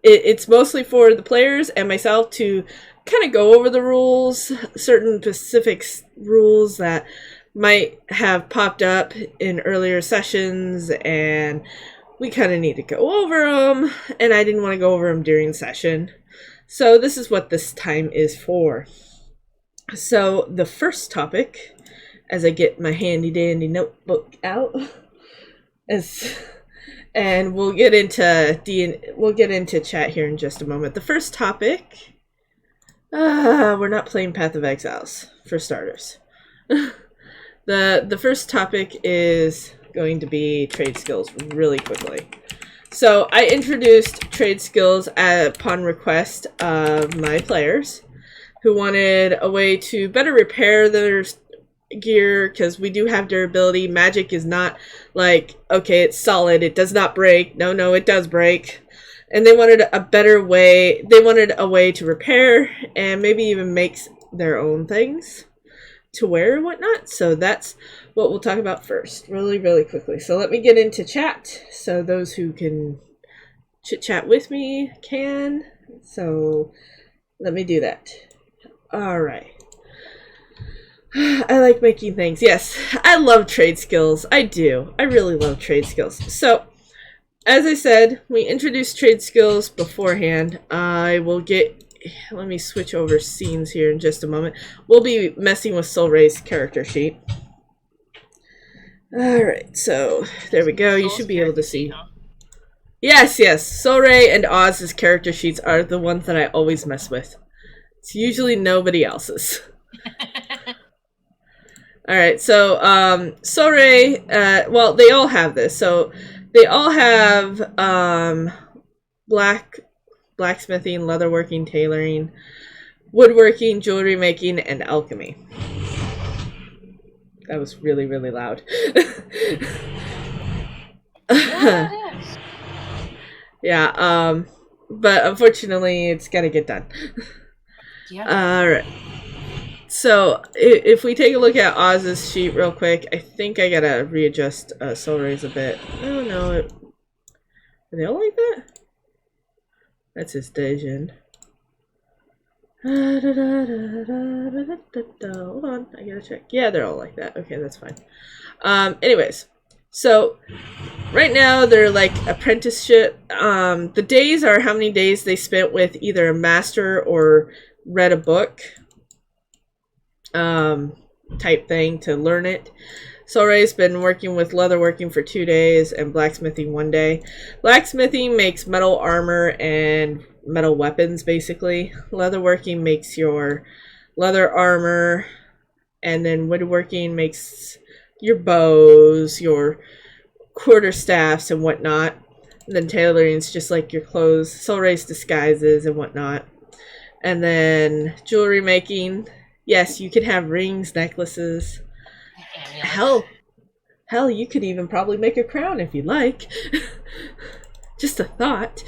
it's mostly for the players and myself to kind of go over the rules, certain specific rules that might have popped up in earlier sessions, and we kind of need to go over them, and I didn't want to go over them during session. So this is what this time is for. So the first topic, as I get my handy dandy notebook out, and we'll get into chat here in just a moment. The first topic, we're not playing Path of Exiles for starters. The first topic is going to be trade skills really quickly. So I introduced trade skills upon request of my players who wanted a way to better repair their gear, because we do have durability. Magic is not like, okay, it's solid, it does not break. No, it does break. And they wanted a better way. They wanted a way to repair and maybe even make their own things to wear and whatnot. So that's what we'll talk about first, really, really quickly. So let me get into chat so those who can chit chat with me can. So let me do that. All right. I like making things. Yes, I love trade skills. I do. I really love trade skills. So, as I said, we introduced trade skills beforehand. Let me switch over scenes here in just a moment. We'll be messing with Soul Ray's character sheet. Alright, so there we go. You should be able to see. Yes. Soul Ray and Oz's character sheets are the ones that I always mess with. It's usually nobody else's. Alright, so, Soul Ray, well, they all have this. So, they all have, blacksmithing, leatherworking, tailoring, woodworking, jewelry making, and alchemy. That was really, really loud. Yeah, but unfortunately, it's gotta get done. Yeah. Alright. So, if we take a look at Oz's sheet real quick, I think I gotta readjust Soul Ray's a bit. Oh no, are they all like that? That's his Dejin. Hold on, I gotta check. Yeah, they're all like that. Okay, that's fine. Anyways, so right now they're like apprenticeship. The days are how many days they spent with either a master or read a book. Type thing to learn it. Soul Ray's been working with leatherworking for 2 days and blacksmithing 1 day. Blacksmithing makes metal armor and metal weapons, basically. Leatherworking makes your leather armor, and then woodworking makes your bows, your quarterstaffs, and whatnot. And then tailoring's just like your clothes, Soul Ray's disguises and whatnot. And then jewelry making. Yes, you can have rings, necklaces. Hell, you could even probably make a crown if you'd like. Just a thought.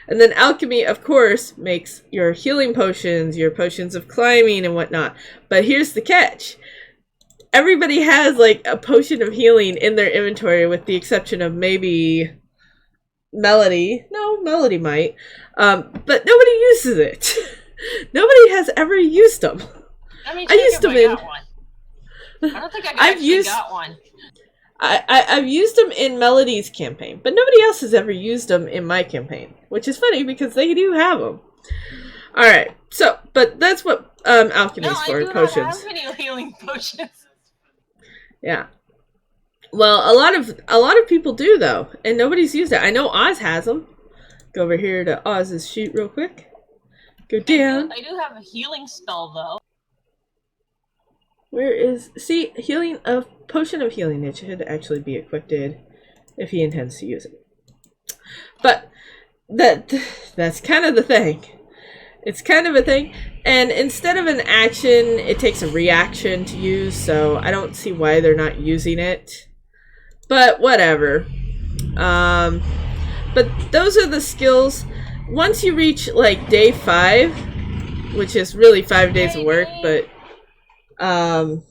And then alchemy, of course, makes your healing potions, your potions of climbing and whatnot. But here's the catch. Everybody has like a potion of healing in their inventory with the exception of maybe Melody. No, Melody might. But nobody uses it. Nobody has ever used them. I used them in. I don't think I got one. I've used them in Melody's campaign, but nobody else has ever used them in my campaign, which is funny because they do have them. All right, so but that's what alchemy is for, potions. Not have any healing potions. Yeah. Well, a lot of people do though, and nobody's used it. I know Oz has them. Go over here to Oz's sheet real quick. Go down. I do have a healing spell though. Where is... See, healing of... Potion of healing. It should actually be equipped if he intends to use it. But that's kind of the thing. It's kind of a thing. And instead of an action, it takes a reaction to use. So I don't see why they're not using it. But whatever. But those are the skills. Once you reach like day 5, which is really 5 days of work, but 5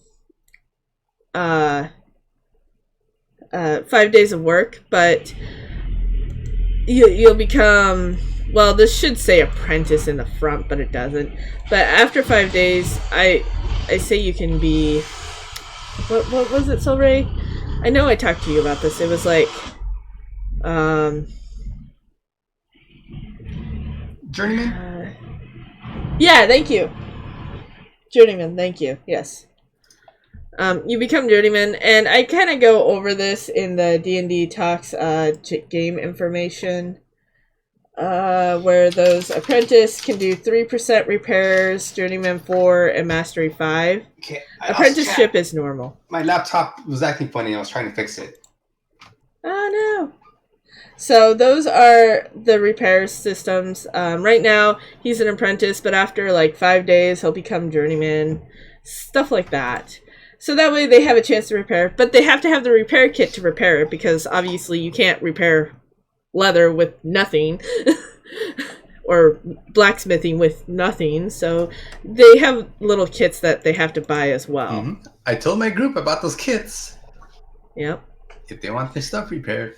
days of work, but you'll become well, this should say apprentice in the front, but it doesn't. But after 5 days, I say you can be, what was it, Silray? I know I talked to you about this. It was like, Journeyman? Yeah, thank you. Journeyman, thank you. Yes. You become Journeyman, and I kind of go over this in the D&D Talks game information, where those apprentice can do 3% repairs, Journeyman 4, and Mastery 5. Okay, Apprenticeship is normal. My laptop was acting funny. I was trying to fix it. Oh, no. So those are the repair systems. Right now, he's an apprentice, but after like 5 days, he'll become Journeyman. Stuff like that. So that way they have a chance to repair. But they have to have the repair kit to repair it, because obviously you can't repair leather with nothing. Or blacksmithing with nothing. So they have little kits that they have to buy as well. Mm-hmm. I told my group about those kits. Yep. If they want their stuff repaired.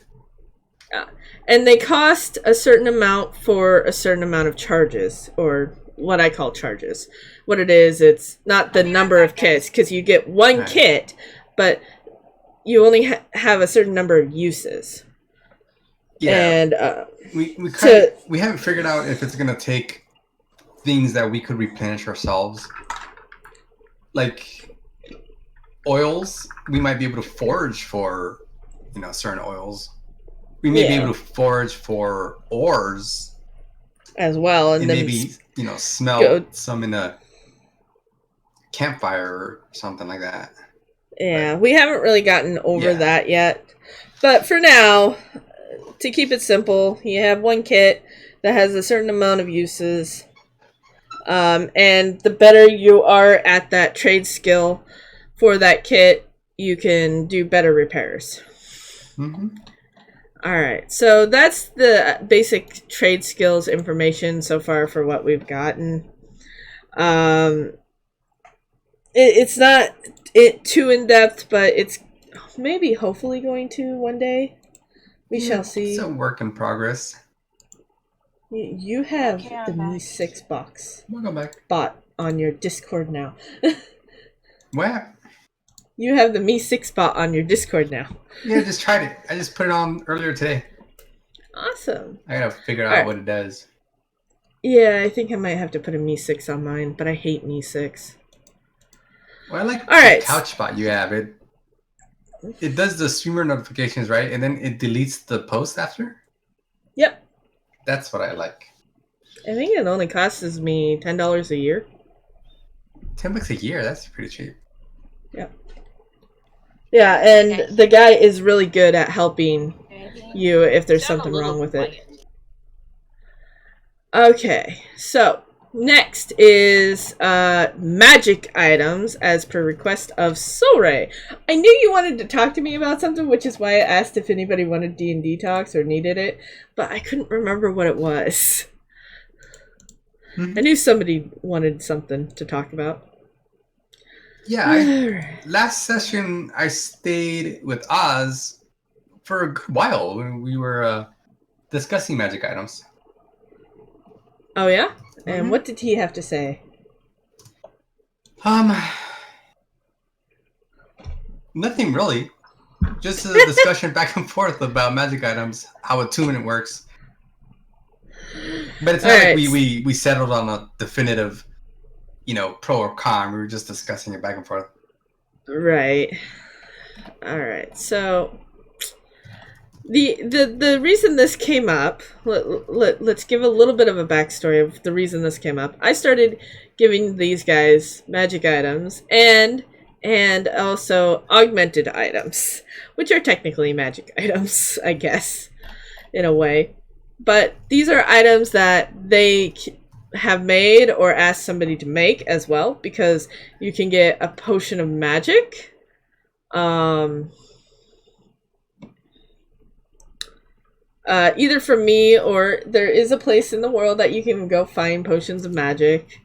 And they cost a certain amount for a certain amount of charges, or what I call charges. What it is, it's not the number of kits, because you get one kit, but you only have a certain number of uses. Yeah. And we haven't figured out if it's going to take things that we could replenish ourselves. Like oils, we might be able to forage for, certain oils. We may be able to forage for ores as well, and then maybe smell some in a campfire or something like that. Yeah, we haven't really gotten over that yet, but for now, to keep it simple, you have one kit that has a certain amount of uses, and the better you are at that trade skill for that kit, you can do better repairs. Mm-hmm. All right, so that's the basic trade skills information so far for what we've gotten. It's not too in depth, but it's maybe hopefully going to one day. We shall see. It's a work in progress. You have the Me 6 box. Welcome back. Bot on your Discord now. What? You have the Me 6 bot on your Discord now. Yeah, I just tried it. I just put it on earlier today. Awesome. I gotta figure out what it does. Yeah, I think I might have to put a Me 6 on mine, but I hate Me 6. Well, I like the couch bot you have. It does the streamer notifications, right? And then it deletes the post after? Yep. That's what I like. I think it only costs me $10 a year. $10 a year? That's pretty cheap. Yep. Yeah, and the guy is really good at helping you if there's something wrong with it. Okay, so next is magic items as per request of Silray. I knew you wanted to talk to me about something, which is why I asked if anybody wanted D&D talks or needed it, but I couldn't remember what it was. I knew somebody wanted something to talk about. Yeah, last session I stayed with Oz for a good while when we were discussing magic items. Oh yeah? And what did he have to say? Nothing really. Just a discussion back and forth about magic items, how attunement works. But it's not like we settled on a definitive, pro or con. We were just discussing it back and forth. Right. All right. So the reason this came up, let's give a little bit of a backstory of the reason this came up. I started giving these guys magic items and also augmented items, which are technically magic items, I guess, in a way. But these are items that they have made or asked somebody to make as well, because you can get a potion of magic. Either from me, or there is a place in the world that you can go find potions of magic.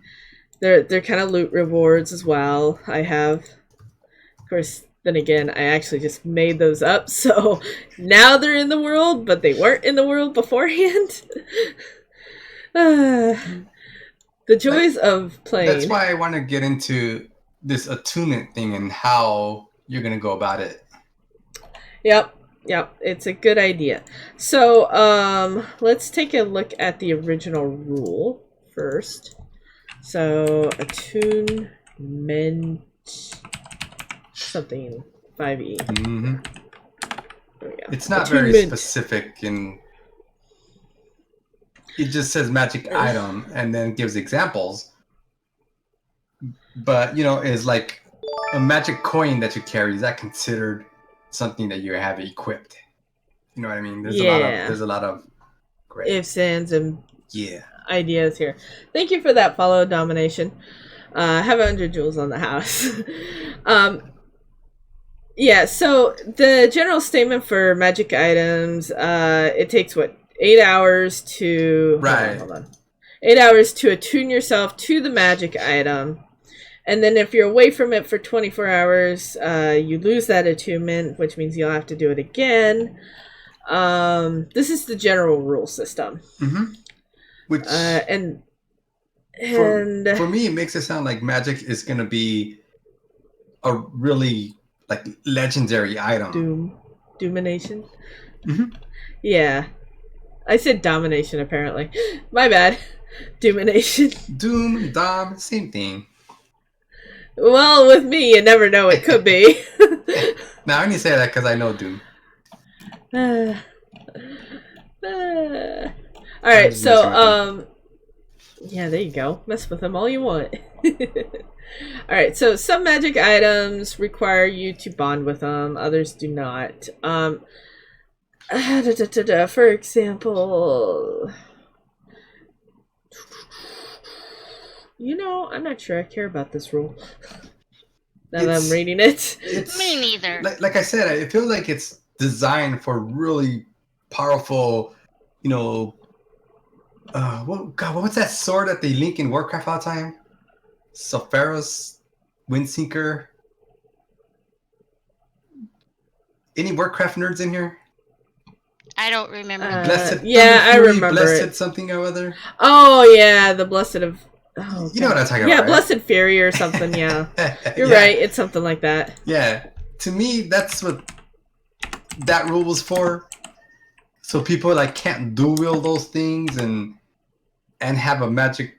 They're kind of loot rewards as well. I have, of course, then again, I actually just made those up, so now they're in the world, but they weren't in the world beforehand. The joys of playing. That's why I want to get into this attunement thing and how you're going to go about it. Yep, it's a good idea. So, let's take a look at the original rule first. So, attunement something 5e. Mm-hmm. There we go. It's not Attunement. very specific, and it just says magic item and then gives examples. But, is like a magic coin that you carry. Is that considered something that you have equipped? You know what I mean? There's a lot of gray. Ifs, ands, and ideas here. Thank you for that follow, Domination. Have 100 jewels on the house. So the general statement for magic items, it takes 8 hours to... Hold on. 8 hours to attune yourself to the magic item. And then if you're away from it for 24 hours, you lose that attunement, which means you'll have to do it again. This is the general rule system. Mm-hmm. Which for me, it makes it sound like magic is going to be a really legendary item. Domination. Mm-hmm. Yeah, I said domination. Apparently, my bad. Domination. Doom, dom, same thing. Well, with me, you never know. It could be. Now, I only say that because I know Doom. All right, so yeah, there you go. Mess with them all you want. All right, so some magic items require you to bond with them. Others do not. For example, I'm not sure I care about this rule. Now that I'm reading it. Me neither. Like I said, it feels like it's designed for really powerful, what's that sword that they link in Warcraft all the time? Sulfuros, Windseeker. Any Warcraft nerds in here? I don't remember. Blessed, I remember Blessed it. Something or other. Oh yeah, the Blessed of. Oh, you know what I'm talking about? Yeah, right? Blessed Fury or something. Yeah, you're right. It's something like that. Yeah, to me, that's what that rule was for. So people can't dual wield those things and have a magic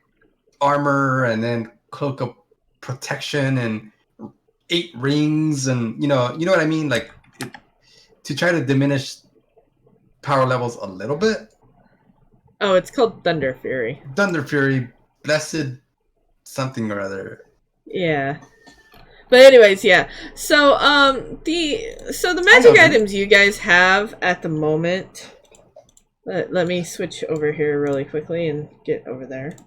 armor and then cloak of protection and 8 rings and you know what I mean, to try to diminish power levels a little bit. Oh, it's called Thunder Fury. Blessed something or other. Yeah. But anyways, yeah. So the magic items you guys have at the moment. Let me switch over here really quickly and get over there.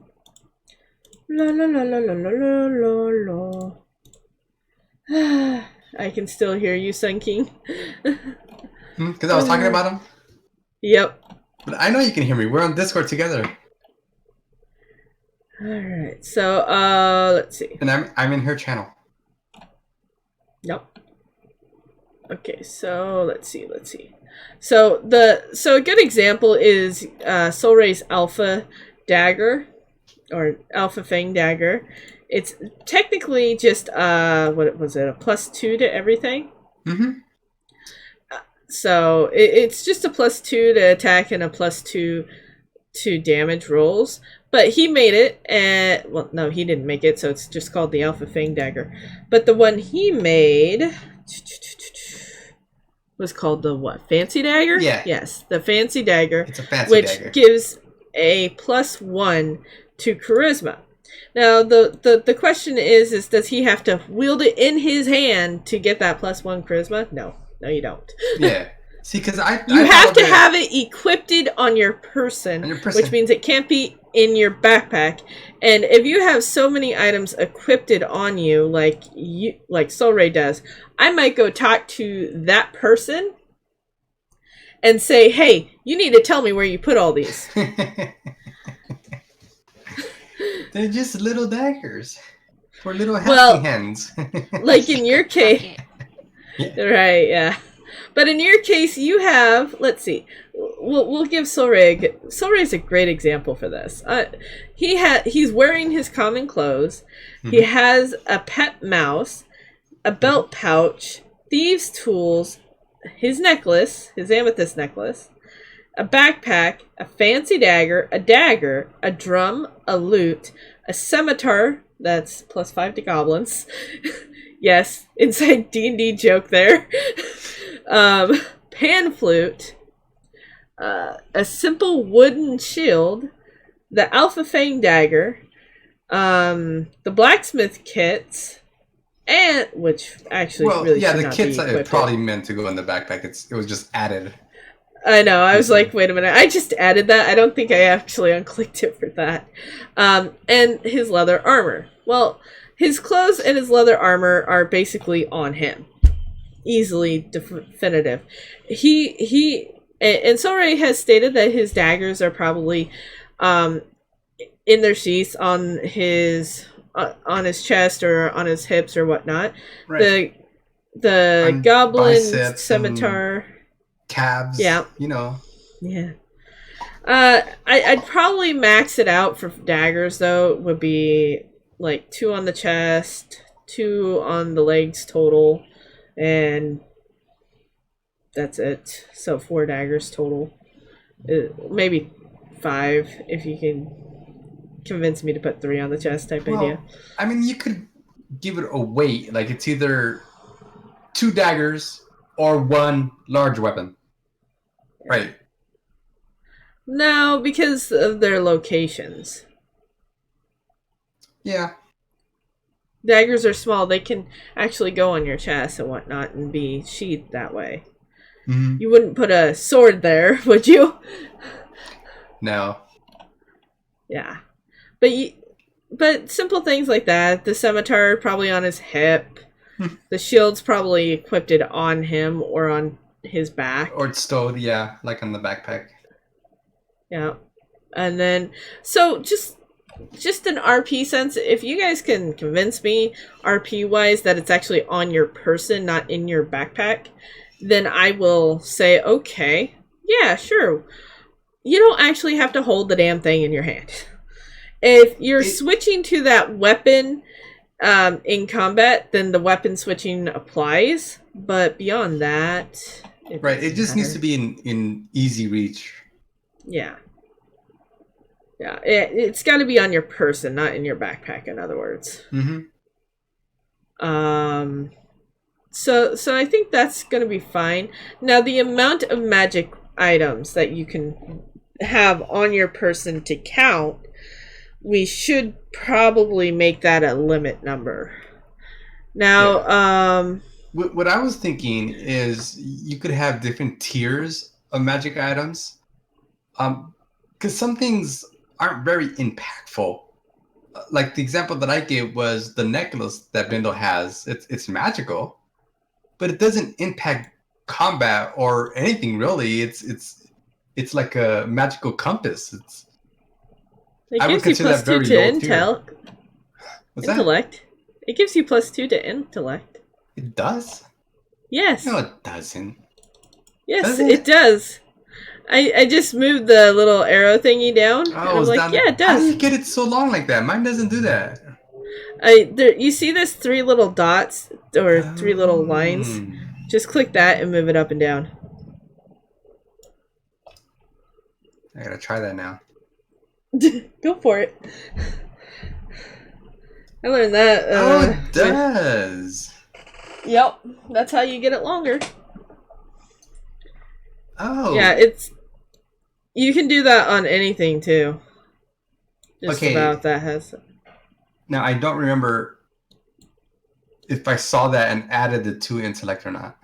La la la la la la la la. I can still hear you, Sun King. Because I was talking about them? Yep. But I know you can hear me. We're on Discord together. Alright, so let's see. And I'm in her channel. Nope. Okay, so let's see. So a good example is Soul Ray's Alpha Dagger, or Alpha Fang Dagger. It's technically just what was it? A +2 to everything. Mm-hmm. So it's just a +2 to attack and a +2 to damage rolls. But he made it, and well, no, he didn't make it, so it's just called the Alpha Fang Dagger. But the one he made was called the what? Fancy Dagger? Yeah. Yes, the Fancy Dagger. It's a fancy dagger. Which gives a +1 to Charisma. Now, the question is does he have to wield it in his hand to get that +1 Charisma? No, you don't. Yeah. See, because you have to have it equipped on your person, which means it can't be in your backpack. And if you have so many items equipped on you, like Soul Ray does, I might go talk to that person and say, "Hey, you need to tell me where you put all these." They're just little daggers for little helping hands. Like in your case, right? Yeah. But in your case, you have. Let's see. We'll give Solrig. Solrig is a great example for this. He's wearing his common clothes. Mm-hmm. He has a pet mouse, a belt pouch, thieves' tools, his necklace, his amethyst necklace, a backpack, a fancy dagger, a drum, a lute, a scimitar. That's +5 to goblins. Yes, inside D&D joke there. Pan flute, a simple wooden shield, the Alpha Fang dagger, the blacksmith kits, and which actually really should the not kits be are probably meant to go in the backpack. It was just added. I know. I was like, wait a minute. I just added that. I don't think I actually unclicked it for that. And his leather armor. Well, his clothes and his leather armor are basically on him. Easily definitive. And Solray has stated that his daggers are probably in their sheaths on his chest or on his hips or whatnot. Right. The goblin scimitar, calves. Yeah. Yeah. I'd probably max it out for daggers though. It would be like 2 on the chest, 2 on the legs total, and that's it. So 4 daggers total. Maybe 5 if you can convince me to put 3 on the chest type idea. I mean, you could give it a weight. Like it's either 2 daggers or 1 large weapon. Right. No, because of their locations. Yeah. Daggers are small. They can actually go on your chest and whatnot and be sheathed that way. Mm-hmm. You wouldn't put a sword there, would you? No. Yeah. But simple things like that. The scimitar probably on his hip. The shield's probably equipped on him or on his back. Or it's stowed, yeah, like on the backpack. Yeah. And then, so just an RP sense, if you guys can convince me RP-wise that it's actually on your person, not in your backpack, then I will say, okay, yeah, sure. You don't actually have to hold the damn thing in your hand. If you're switching to that weapon in combat, then the weapon switching applies. But beyond that... It just needs to be in easy reach. Yeah. Yeah, it's got to be on your person, not in your backpack, in other words. Mm-hmm. So I think that's going to be fine. Now, the amount of magic items that you can have on your person to count, we should probably make that a limit number. Now, what I was thinking is you could have different tiers of magic items. Because some things aren't very impactful. Like the example that I gave was the necklace that Bindle has. It's magical, but it doesn't impact combat or anything really. It's like a magical compass. It gives you +2 to intellect. It gives you +2 to intellect. It does? Yes. No, it doesn't. Yes, it does. I just moved the little arrow thingy down. Oh, and I was like, yeah, it does. How do you get it so long like that? Mine doesn't do that. You see this 3 little dots or 3 little lines? Just click that and move it up and down. I gotta try that now. Go for it. I learned that. It does. Yep, that's how you get it longer. Oh. Yeah, you can do that on anything too. Just about that has. Now I don't remember if I saw that and added the 2 intellect or not.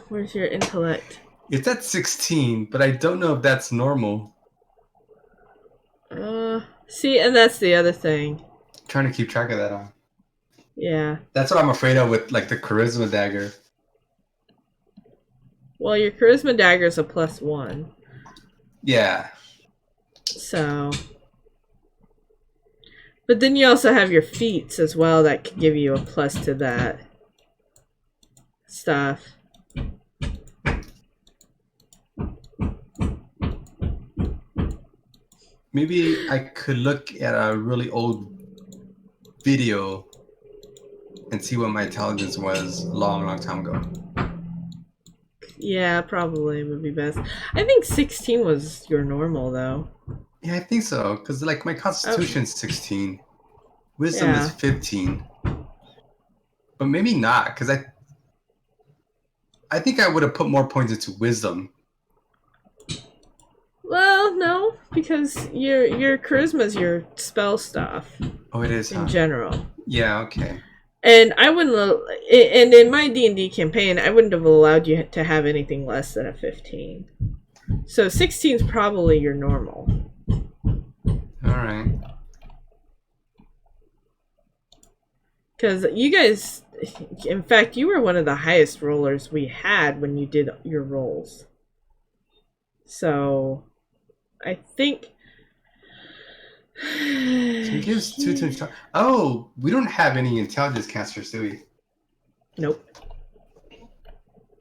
Where's your intellect? It's at 16, but I don't know if that's normal. See, and that's the other thing. I'm trying to keep track of that on. Yeah. That's what I'm afraid of with like the charisma dagger. Well, your charisma dagger is a +1. Yeah. So. But then you also have your feats as well that could give you a plus to that. stuff. Maybe I could look at a really old video and see what my intelligence was a long time ago. Yeah, probably would be best. I think 16 was your normal, though. Yeah, I think so. Because, like, my constitution's 16. Wisdom is 15. But maybe not, because I think I would have put more points into wisdom. Well, no, because your charisma's your spell stuff. Oh, it is, in general. Yeah, okay. And I wouldn't, and in my D&D campaign, I wouldn't have allowed you to have anything less than a 15. So 16 is probably your normal. All right. Because you guys, in fact, you were one of the highest rollers we had when you did your rolls. So, I think... So he gives 2 to intelligence. Oh, we don't have any intelligence casters, do we? Nope.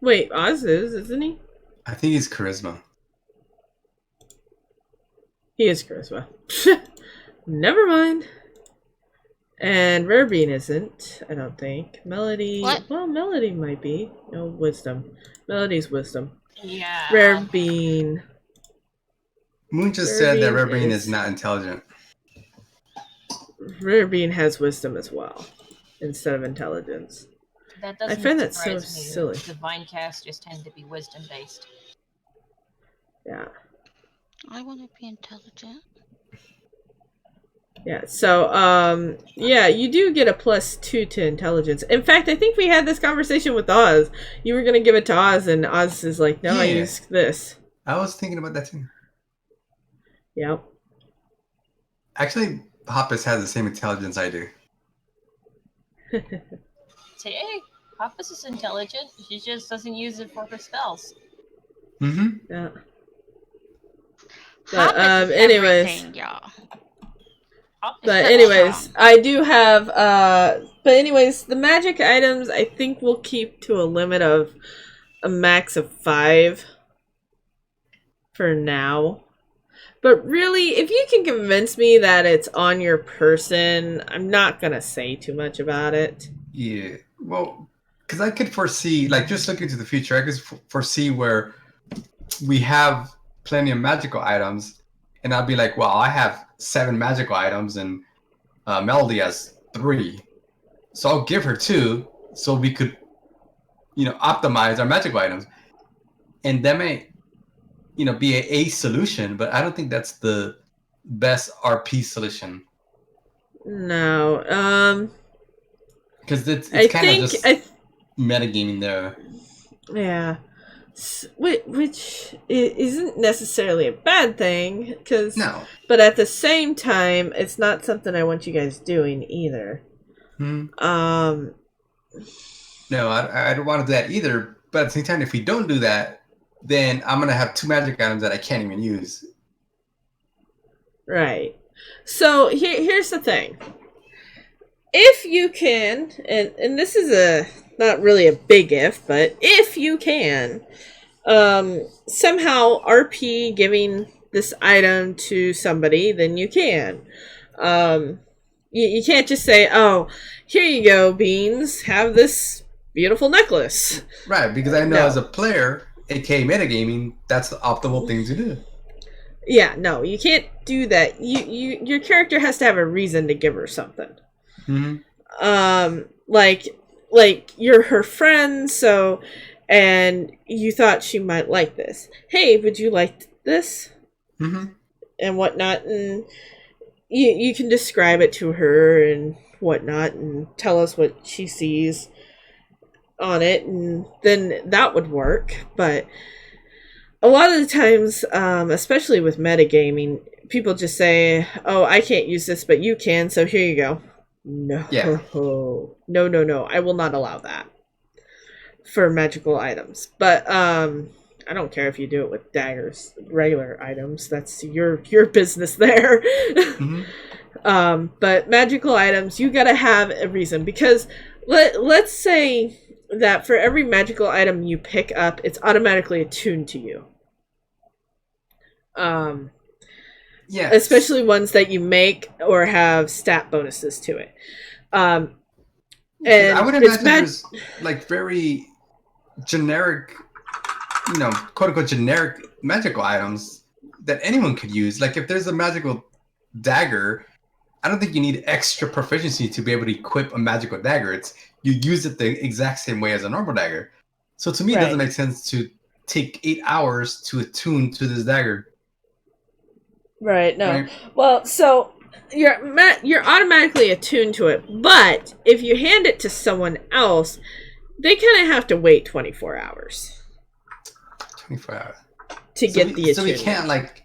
Wait, Oz is, isn't he? I think he's charisma. He is charisma. Never mind. And Rare Bean isn't, I don't think. Melody... What? Well, Melody might be. No, wisdom. Melody's wisdom. Yeah. Rare Bean... Moon just said that Rare Bean is not intelligent. Rare Bean has wisdom as well, instead of intelligence. That doesn't I find that so surprise me. silly. Divine casters tend to be wisdom based. Yeah. I want to be intelligent. Yeah, so, yeah, you do get a +2 to intelligence. In fact, I think we had this conversation with Oz. You were going to give it to Oz, and Oz is like, no, I use this. I was thinking about that too. Yep. Actually, Hoppus has the same intelligence I do. Say, hey, Hoppus is intelligent. She just doesn't use it for her spells. Mm-hmm. Yeah. But, anyways. Y'all. But anyways, I do have, but anyways, the magic items I think we'll keep to a limit of a max of 5 for now. But really, if you can convince me that it's on your person, I'm not going to say too much about it. Yeah, well, because I could foresee, like, just looking to the future, I could foresee where we have plenty of magical items, and I'll be like, well, I have 7 magical items, and Melody has 3. So I'll give her 2, so we could, optimize our magical items. And that may, be a solution, but I don't think that's the best RP solution. No, because it's kind of just metagaming there. Yeah, which isn't necessarily a bad thing, no. But at the same time, it's not something I want you guys doing either. No, I don't want to do that either. But at the same time, if we don't do that, then I'm gonna have 2 magic items that I can't even use. Right. So here's the thing. If you can, and this is not really a big if, but if you can, somehow RP giving this item to somebody, then you can. You can't just say, oh, here you go, Beans, have this beautiful necklace. Right, because I know as a player, aka metagaming, that's the optimal thing to do. Yeah, no, you can't do that. Your character has to have a reason to give her something. Mm-hmm. Like you're her friend, so, and you thought she might like this. Hey, would you like this? Mm-hmm. And whatnot, and you can describe it to her and whatnot, and tell us what she sees on it, and then that would work. But a lot of the times, especially with metagaming, people just say, oh, I can't use this, but you can, so here you go. No. Yeah. No. I will not allow that for magical items. But I don't care if you do it with daggers, regular items. That's your business there. Mm-hmm. But magical items, you gotta have a reason, because let's say that for every magical item you pick up, it's automatically attuned to you. Yeah. Especially ones that you make or have stat bonuses to it. And I would imagine there's like very generic, quote unquote generic magical items that anyone could use. Like if there's a magical dagger, I don't think you need extra proficiency to be able to equip a magical dagger. You use it the exact same way as a normal dagger. So to me, it doesn't make sense to take 8 hours to attune to this dagger. Right. No. Right. Well, so you're automatically attuned to it, but if you hand it to someone else, they kind of have to wait 24 hours. 24 hours to get the attunement. So we can't like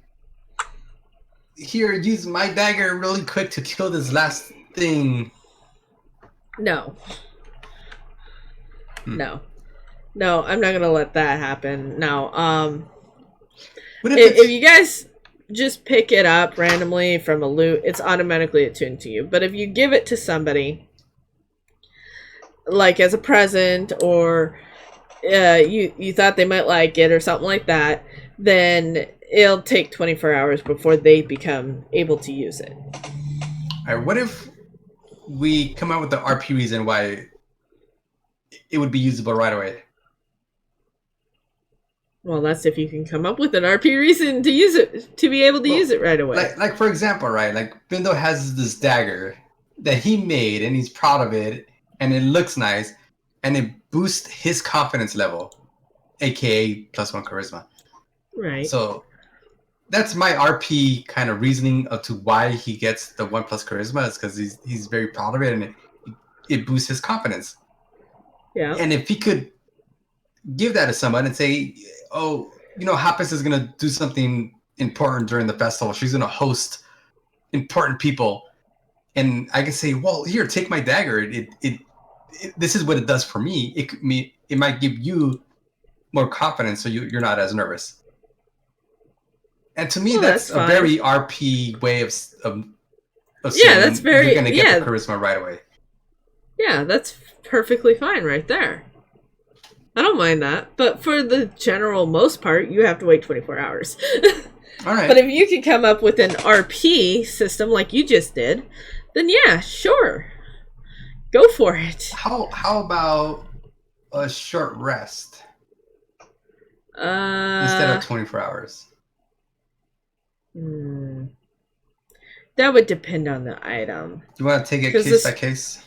here use my dagger really quick to kill this last thing. No. No, I'm not gonna let that happen. No. If you guys just pick it up randomly from a loot, it's automatically attuned to you. But if you give it to somebody, like as a present, or you thought they might like it or something like that, then it'll take 24 hours before they become able to use it. All right, what if we come up with the RP reason why it would be usable right away? Well, that's if you can come up with an RP reason to use it, to be able to use it right away. Like for example, right? Like Bindo has this dagger that he made, and he's proud of it, and it looks nice, and it boosts his confidence level, aka +1 charisma. Right. So that's my RP kind of reasoning to why he gets the 1+ charisma, is because he's very proud of it, and it boosts his confidence. Yeah. And if he could give that to someone and say, oh, Hoppus is going to do something important during the festival. She's going to host important people. And I can say, well, here, take my dagger. This is what it does for me. It might give you more confidence, so you're not as nervous. And to me, that's a very RP way of saying that's very, you're going to get the charisma right away. Yeah, that's perfectly fine right there. I don't mind that. But for the general most part, you have to wait 24 hours. All right. But if you can come up with an RP system like you just did, then yeah, sure. Go for it. How about a short rest? Instead of 24 hours. That would depend on the item. You want to take it case by case?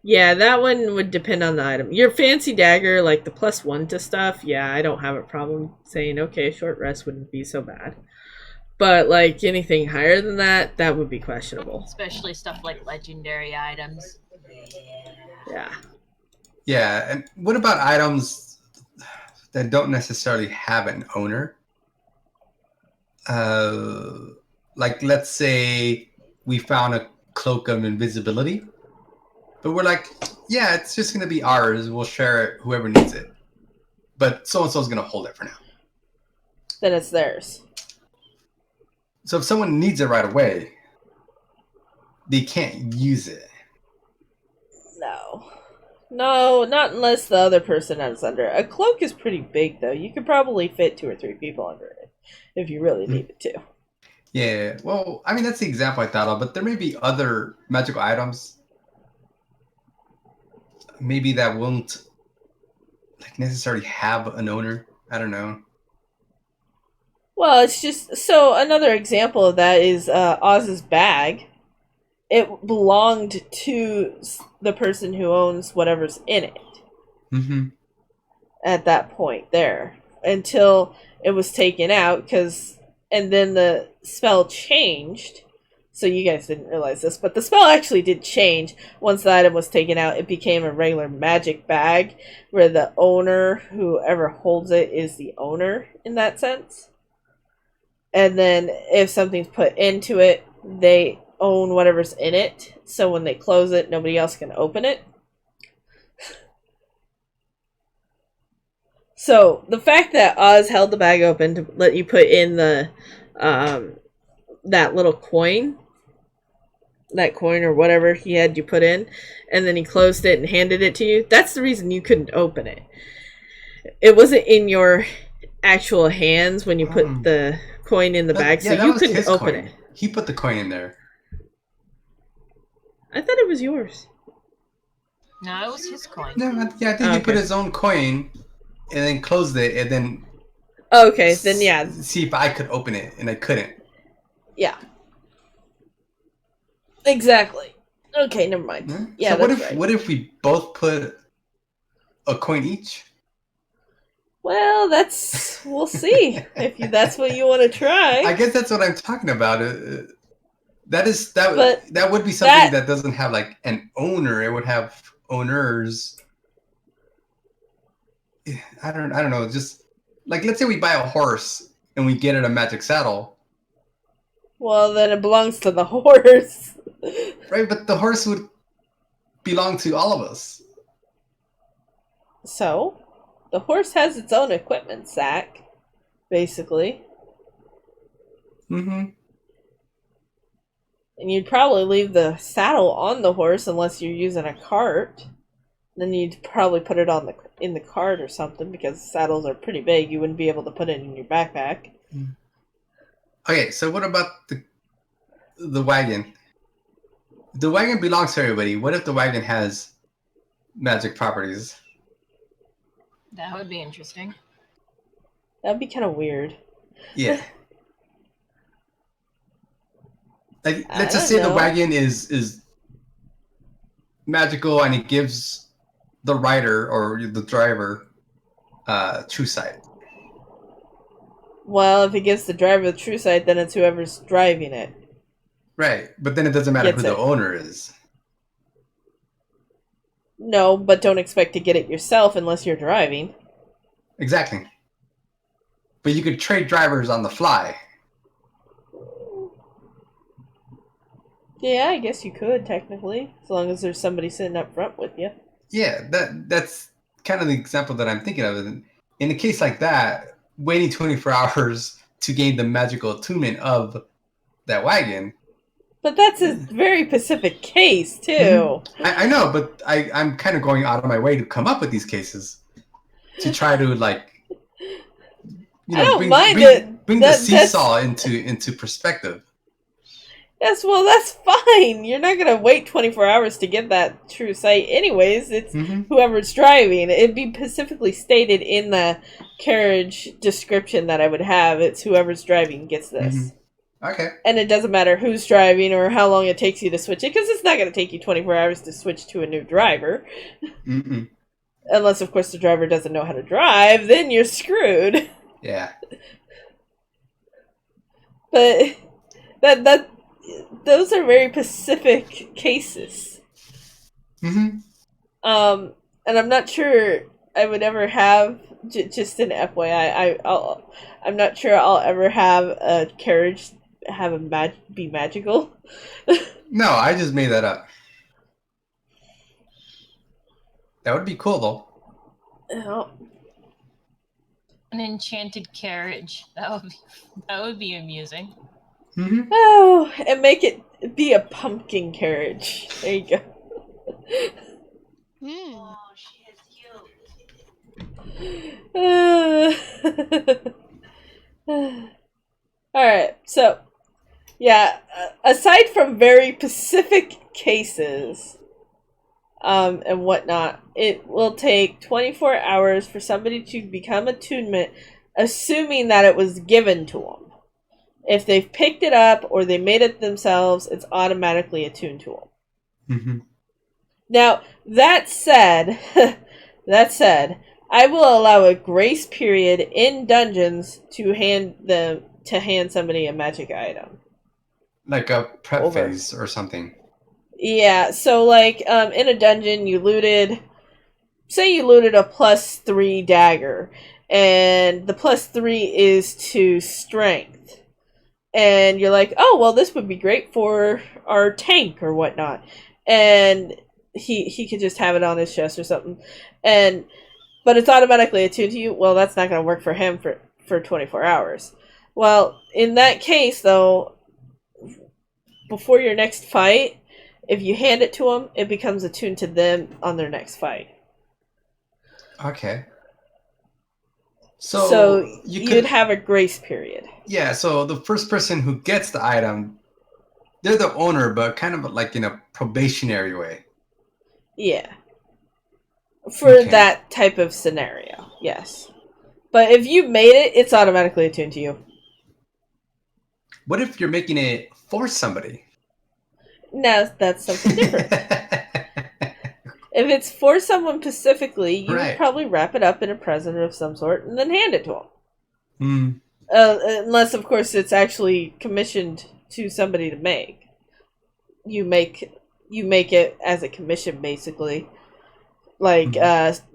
Yeah, that one would depend on the item. Your fancy dagger, like the +1 to stuff, yeah, I don't have a problem saying, okay, short rest wouldn't be so bad. But, like, anything higher than that, that would be questionable. Especially stuff like legendary items. Yeah. Yeah, and what about items that don't necessarily have an owner? Like, let's say we found a cloak of invisibility. But we're like, yeah, it's just going to be ours. We'll share it, whoever needs it. But so-and-so's going to hold it for now. Then it's theirs. So if someone needs it right away, they can't use it. No, not unless the other person is under it. A cloak is pretty big, though. You could probably fit 2 or 3 people under it if you really needed to. Yeah, well, I mean, that's the example I thought of. But there may be other magical items maybe that won't necessarily have an owner. I don't know. Well, it's just so another example of that is Oz's bag. It belonged to the person who owns whatever's in it. Mm-hmm. At that point there, until it was taken out, and then the spell changed. So you guys didn't realize this, but the spell actually did change. Once the item was taken out, it became a regular magic bag, where the owner, whoever holds it, is the owner in that sense. And then if something's put into it, they own whatever's in it. So when they close it, nobody else can open it. So the fact that Oz held the bag open to let you put in the that little coin that coin or whatever he had you put in, and then he closed it and handed it to you. That's the reason you couldn't open it. It wasn't in your actual hands when you put the coin in the bag, so you couldn't open it. He put the coin in there. I thought it was yours. No, it was his coin. No, I think he put his own coin and then closed it and then. Okay, then yeah. See if I could open it, and I couldn't. Yeah. Exactly. Okay, never mind. Hmm? Yeah, so that's right. What if we both put a coin each? Well, we'll see if that's what you want to try. I guess that's what I'm talking about. That would be something that doesn't have like an owner. It would have owners. I don't know. Just like, let's say we buy a horse and we get it a magic saddle. Well, then it belongs to the horse. Right, but the horse would belong to all of us. So, the horse has its own equipment, Zach. Basically. Mm-hmm. And you'd probably leave the saddle on the horse unless you're using a cart. Then you'd probably put it in the cart or something, because saddles are pretty big. You wouldn't be able to put it in your backpack. Okay, so what about the wagon? The wagon belongs to everybody. What if the wagon has magic properties? That would be interesting. That'd be kind of weird. Yeah. Like, let's just say the wagon is magical and it gives the rider or the driver true sight. Well, if it gives the driver the true sight, then it's whoever's driving it. Right, but then it doesn't matter who the owner is. No, but don't expect to get it yourself unless you're driving. Exactly. But you could trade drivers on the fly. Yeah, I guess you could, technically. As long as there's somebody sitting up front with you. Yeah, that's kind of the example that I'm thinking of. In a case like that, waiting 24 hours to gain the magical attunement of that wagon. But that's a very specific case, too. Mm-hmm. I know, but I'm kind of going out of my way to come up with these cases. To try to, like, I don't mind it. Bring the seesaw into perspective. Yes, well, that's fine. You're not going to wait 24 hours to get that true sight anyways. It's whoever's driving. It'd be specifically stated in the carriage description that I would have. It's whoever's driving gets this. Mm-hmm. Okay. And it doesn't matter who's driving or how long it takes you to switch it, because it's not going to take you 24 hours to switch to a new driver. Mm-mm. Unless, of course, the driver doesn't know how to drive, then you're screwed. Yeah. But those are very specific cases. Mm-hmm. And I'm not sure I would ever have, just an FYI, I'm not sure I'll ever have a carriage be magical. No, I just made that up. That would be cool, though. Oh. An enchanted carriage. That would be amusing. Mm-hmm. Oh, and make it be a pumpkin carriage. There you go. Oh, she is cute. Alright, so, yeah, aside from very specific cases, and whatnot, it will take 24 hours for somebody to become attunement, assuming that it was given to them. If they've picked it up or they made it themselves, it's automatically attuned to them. Mm-hmm. Now, that said, I will allow a grace period in dungeons to hand somebody a magic item. Like a prep phase or something. Yeah, so like in a dungeon you looted a +3 dagger, and the +3 is to strength. And you're like, oh, well, this would be great for our tank or whatnot. And he could just have it on his chest or something. But it's automatically attuned to you. Well, that's not going to work for him for 24 hours. Well, in that case, though, before your next fight, If you hand it to them, it becomes attuned to them on their next fight. Okay. So you'd have a grace period. Yeah, so the first person who gets the item, they're the owner, but kind of like in a probationary way. Yeah. For that type of scenario, yes. But if you made it, it's automatically attuned to you. What if you're making it for somebody? No, that's something different. If it's for someone specifically, you would probably wrap it up in a present of some sort and then hand it to them. Unless, of course, it's actually commissioned to somebody to make. You make it as a commission, basically. Like,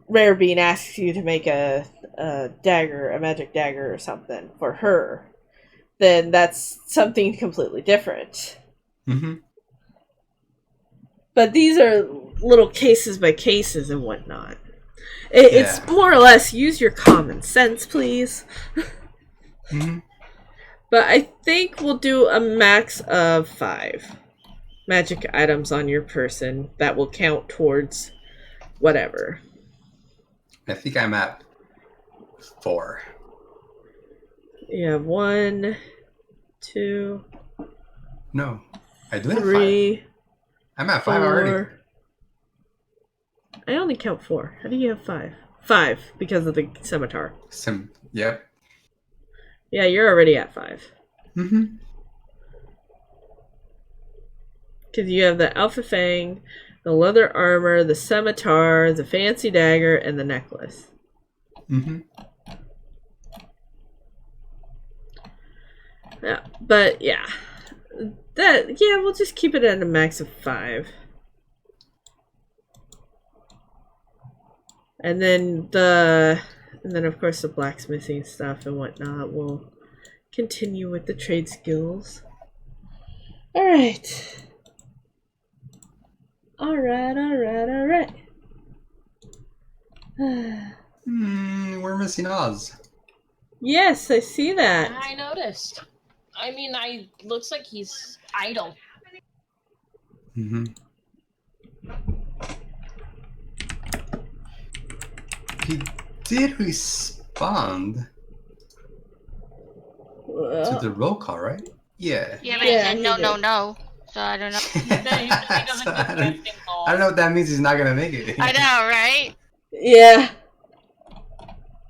Rare Bean asks you to make a dagger, a magic dagger or something for her. Then that's something completely different. Mm-hmm. But these are little cases by cases and whatnot. It's more or less use your common sense, please. Mm-hmm. But I think we'll do a max of 5 magic items on your person that will count towards whatever. I think I'm at 4. You have 1, 2. No, I do have 3. 5. I'm at 5 already. I only count 4. How do you have 5? 5 because of the scimitar. Yep. Yeah, you're already at 5. Mm-hmm. Because you have the Alpha Fang, the leather armor, the scimitar, the fancy dagger, and the necklace. Mm-hmm. Yeah, but yeah. We'll just keep it at a max of 5. And then of course the blacksmithing stuff and whatnot will continue with the trade skills. Alright. Alright. We're missing Oz. Yes, I see that. I noticed. I mean, looks like he's idle. Mm-hmm. He did respond to the roll call, right? Yeah. Yeah, but he said no. So I don't know. He doesn't So do I casting calls. don't know what that means. He's not gonna make it. I know, right? Yeah.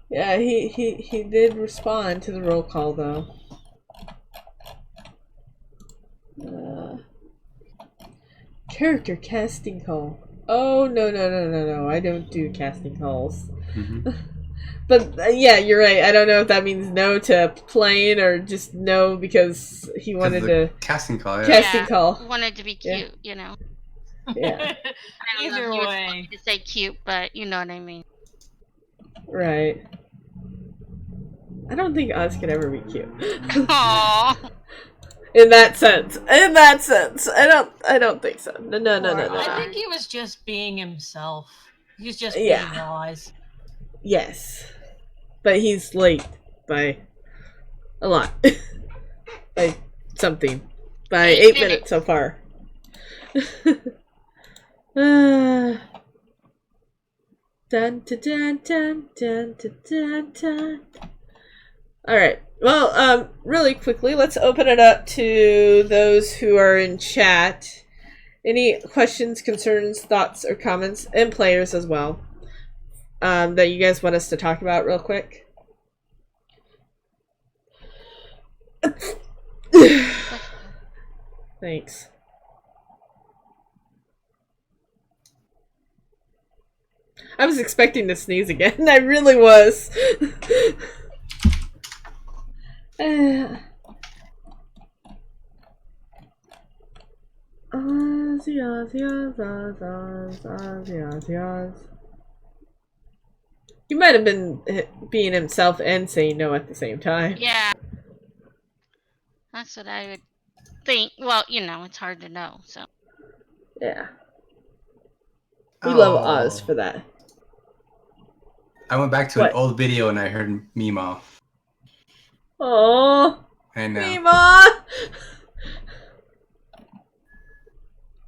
Yeah, he did respond to the roll call though. Character casting call. Oh no! I don't do casting calls. Mm-hmm. But yeah, you're right. I don't know if that means no to playing or just no because he wanted to casting call. Yeah. Casting call. Wanted to be cute, you know. Yeah. I don't know if you were supposed to say cute, but you know what I mean. Right. I don't think Oz could ever be cute. Aww. In that sense. I don't think so. No. I think he was just being himself. He's just being Oz. Yes. But he's late by a lot. By something. By 8 minutes so far. Dun dun dun dun dun dun dun. Alright. Well, really quickly, let's open it up to those who are in chat. Any questions, concerns, thoughts, or comments, and players as well, that you guys want us to talk about real quick? Thanks. I was expecting to sneeze again. I really was. He might have been being himself and saying no at the same time. Yeah. That's what I would think. Well, you know, it's hard to know, so. Yeah. We love Oz for that. I went back to an old video and I heard Mima. Oh, I know. Mima!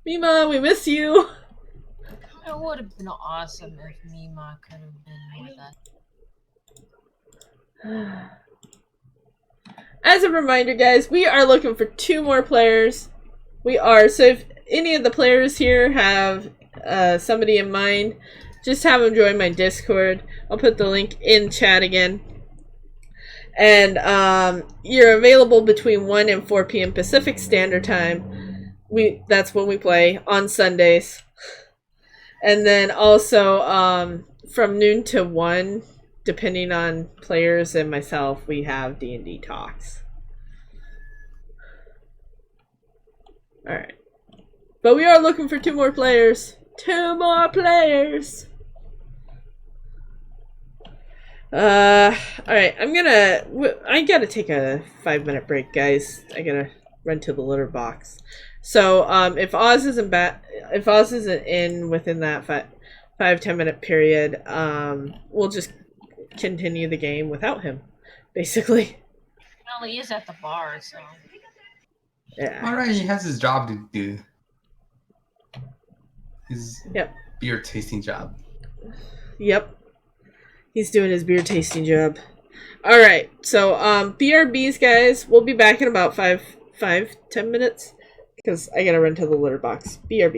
Mima, we miss you. It would have been awesome if Mima could have been with us. As a reminder, guys, we are looking for 2 more players. We are. So if any of the players here have somebody in mind, just have them join my Discord. I'll put the link in chat again. And you're available between 1 and 4 p.m. Pacific Standard Time. That's when we play on Sundays. And then also from noon to 1, depending on players and myself, we have D&D talks. Alright. But we are looking for 2 more players. 2 more players! Alright, I gotta take a 5-minute break, guys. I gotta run to the litter box. So, if Oz isn't in within that 5-10 minute period, we'll just continue the game without him, basically. Well, he is at the bar, so. Yeah. Alright, he has his job to do. His beer tasting job. Yep. He's doing his beer tasting job. Alright, so BRBs, guys. We'll be back in about 5-10 minutes. Because I gotta run to the litter box. BRB.